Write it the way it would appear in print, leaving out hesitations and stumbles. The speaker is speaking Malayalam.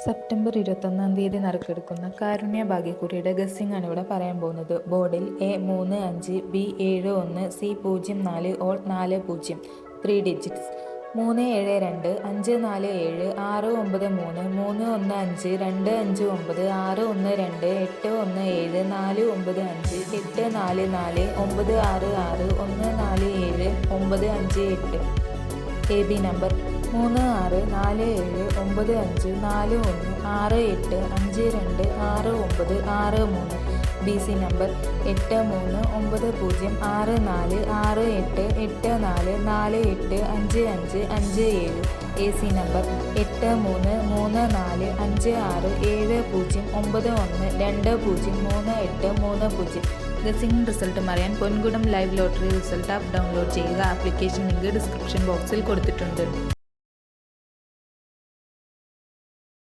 സെപ്റ്റംബർ 21 നറുക്കെടുക്കുന്ന കാരുണ്യ ഭാഗ്യക്കുറിയുടെ ഗസ്സിംഗ് ആണ് ഇവിടെ പറയാൻ പോകുന്നത്. ബോർഡിൽ A35, B71, C04 all 40 3 digits 372 547 693 315 259 612 817 495 844 966 147 958. AB number 364541626963. BC number 8390648848455557. AC number 8334567090203830. Guessing result അറിയാൻ Ponkudam live lottery result app download ചെയ്യുക. ആപ്ലിക്കേഷൻ ലിങ്ക് ഡിസ്ക്രിപ്ഷൻ ബോക്സിൽ കൊടുത്തിട്ടുണ്ട്.